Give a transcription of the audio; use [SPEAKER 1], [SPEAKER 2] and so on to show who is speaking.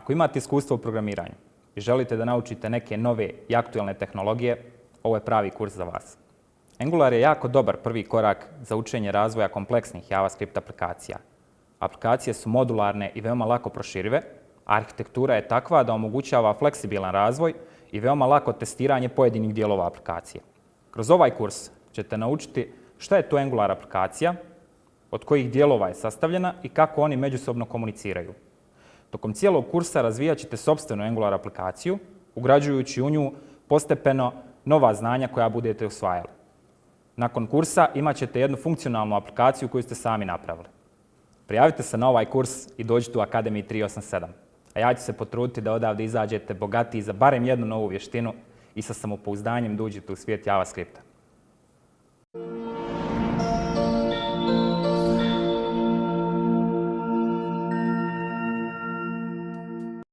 [SPEAKER 1] Ako imate iskustvo u programiranju i želite da naučite neke nove i aktualne tehnologije, ovo je pravi kurs za vas. Angular je jako dobar prvi korak za učenje razvoja kompleksnih JavaScript aplikacija. Aplikacije su modularne i veoma lako proširive, a arhitektura je takva da omogućava fleksibilan razvoj i veoma lako testiranje pojedinih dijelova aplikacije. Kroz ovaj kurs ćete naučiti šta je to Angular aplikacija, od kojih dijelova je sastavljena i kako oni međusobno komuniciraju. Tokom cijelog kursa razvijat ćete sopstvenu Angular aplikaciju, ugrađujući u nju postepeno nova znanja koja budete usvajali. Nakon kursa imat ćete jednu funkcionalnu aplikaciju koju ste sami napravili. Prijavite se na ovaj kurs i dođite u Academy 387. A ja ću se potruditi da odavde izađete bogatiji za barem jednu novu vještinu i sa samopouzdanjem da uđete u svijet JavaScripta.